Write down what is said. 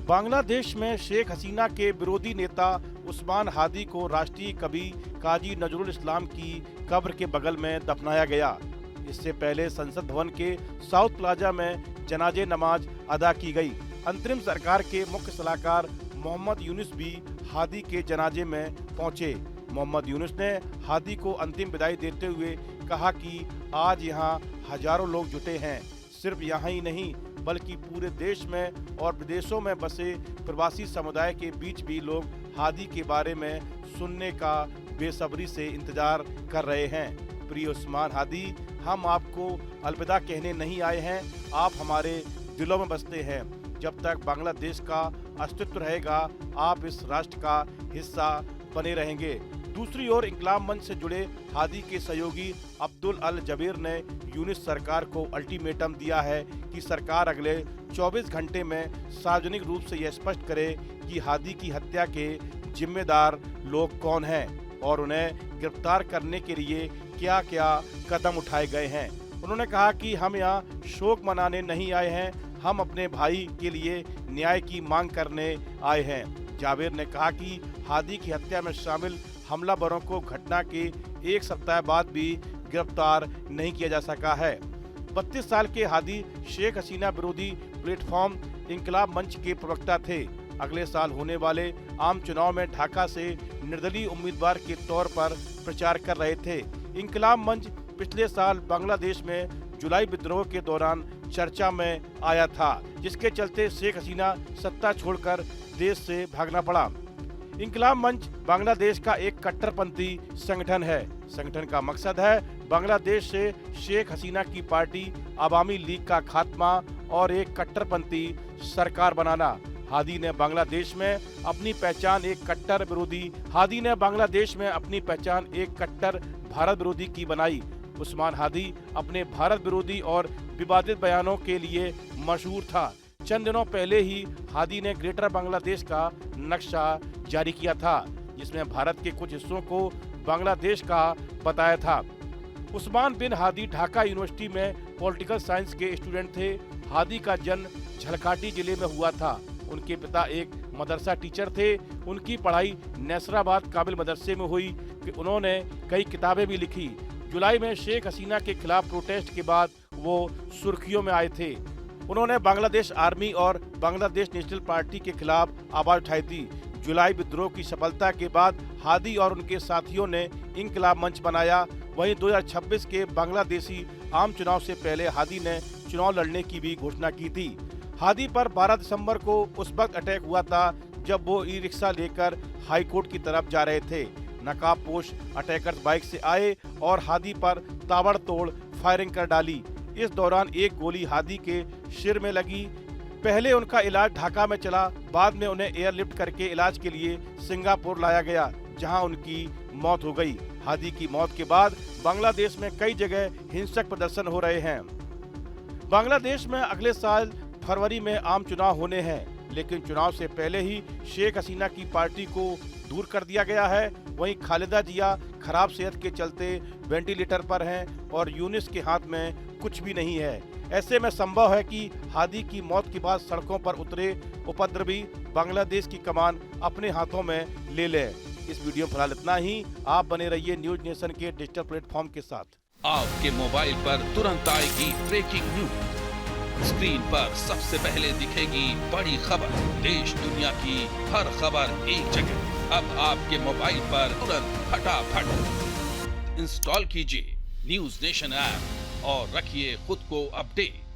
बांग्लादेश में शेख हसीना के विरोधी नेता उस्मान हादी को राष्ट्रीय कवि काजी नजरुल इस्लाम की कब्र के बगल में दफनाया गया। इससे पहले संसद भवन के साउथ प्लाजा में जनाजे नमाज अदा की गई। अंतरिम सरकार के मुख्य सलाहकार मोहम्मद यूनुस भी हादी के जनाजे में पहुंचे। मोहम्मद यूनुस ने हादी को अंतिम विदाई देते हुए कहा कि आज यहां हजारों लोग जुटे हैं। सिर्फ यहाँ ही नहीं बल्कि पूरे देश में और विदेशों में बसे प्रवासी समुदाय के बीच भी लोग हादी के बारे में सुनने का बेसब्री से इंतजार कर रहे हैं। प्रिय उस्मान हादी, हम आपको अलविदा कहने नहीं आए हैं, आप हमारे दिलों में बसते हैं। जब तक बांग्लादेश का अस्तित्व रहेगा आप इस राष्ट्र का हिस्सा बने रहेंगे। दूसरी ओर इंकलाब मंच से जुड़े हादी के सहयोगी अब्दुल अल जबीर ने यूनुस सरकार को अल्टीमेटम दिया है कि सरकार अगले 24 घंटे में सार्वजनिक रूप से यह स्पष्ट करे कि हादी की हत्या के जिम्मेदार लोग कौन हैं और उन्हें गिरफ्तार करने के लिए क्या क्या कदम उठाए गए हैं। उन्होंने कहा कि हम यहाँ शोक मनाने नहीं आए हैं, हम अपने भाई के लिए न्याय की मांग करने आए हैं। जावेर ने कहा कि हादी की हत्या में शामिल हमलावरों को घटना के एक सप्ताह बाद भी गिरफ्तार नहीं किया जा सका है। 32 साल के हादी शेख हसीना विरोधी प्लेटफॉर्म इंकलाब मंच के प्रवक्ता थे। अगले साल होने वाले आम चुनाव में ढाका से निर्दलीय उम्मीदवार के तौर पर प्रचार कर रहे थे। इंकलाब मंच पिछले साल बांग्लादेश में जुलाई विद्रोह के दौरान चर्चा में आया था, जिसके चलते शेख हसीना सत्ता छोड़कर देश से भागना पड़ा। इंकलाब मंच बांग्लादेश का एक कट्टरपंथी संगठन है। संगठन का मकसद है बांग्लादेश से शेख हसीना की पार्टी अवामी लीग का खात्मा और एक कट्टरपंथी सरकार बनाना। हादी ने बांग्लादेश में अपनी पहचान एक कट्टर भारत विरोधी की बनाई। उस्मान हादी अपने भारत विरोधी और विवादित बयानों के लिए मशहूर था। चंद दिनों पहले ही हादी ने ग्रेटर बांग्लादेश का नक्शा जारी किया था, जिसमें भारत के कुछ हिस्सों को बांग्लादेश का बताया था। उस्मान बिन हादी ढाका यूनिवर्सिटी में पॉलिटिकल साइंस के स्टूडेंट थे। हादी का जन्म झलकाटी जिले में हुआ था। उनके पिता एक मदरसा टीचर थे। उनकी पढ़ाई नैसराबाद काबिल मदरसे में हुई। उन्होंने कई किताबें भी लिखी। जुलाई में शेख हसीना के खिलाफ प्रोटेस्ट के बाद वो सुर्खियों में आए थे। उन्होंने बांग्लादेश आर्मी और बांग्लादेश नेशनल पार्टी के खिलाफ आवाज उठाई थी। जुलाई विद्रोह की सफलता के बाद हादी और उनके साथियों ने इंकलाब मंच बनाया। वहीं 2026 के बांग्लादेशी आम चुनाव से पहले हादी ने चुनाव लड़ने की भी घोषणा की थी। हादी पर 12 दिसंबर को उस वक्त अटैक हुआ था जब वो ई रिक्शा लेकर हाई कोर्ट की तरफ जा रहे थे। नकाबपोश अटैकर्स बाइक से आए और हादी पर ताबड़तोड़ फायरिंग कर डाली। इस दौरान एक गोली हादी के सिर में लगी। पहले उनका इलाज ढाका में चला, बाद में उन्हें एयरलिफ्ट करके इलाज के लिए सिंगापुर लाया गया, जहां उनकी मौत हो गई। हादी की मौत के बाद बांग्लादेश में कई जगह हिंसक प्रदर्शन हो रहे हैं। बांग्लादेश में अगले साल फरवरी में आम चुनाव होने हैं, लेकिन चुनाव से पहले ही शेख हसीना की पार्टी को दूर कर दिया गया है। वहीं खालिदा जिया खराब सेहत के चलते वेंटिलेटर पर हैं और यूनुस के हाथ में कुछ भी नहीं है। ऐसे में संभव है कि हादी की मौत के बाद सड़कों पर उतरे उपद्रवी बांग्लादेश की कमान अपने हाथों में ले ले। इस वीडियो में फिलहाल इतना ही। आप बने रहिए न्यूज नेशन के डिजिटल प्लेटफॉर्म के साथ। आपके मोबाइल पर तुरंत आएगी ब्रेकिंग न्यूज। स्क्रीन पर सबसे पहले दिखेगी बड़ी खबर। देश दुनिया की हर खबर एक जगह। अब आपके मोबाइल पर तुरंत फटाफट इंस्टॉल कीजिए न्यूज नेशन ऐप और रखिए खुद को अपडेट।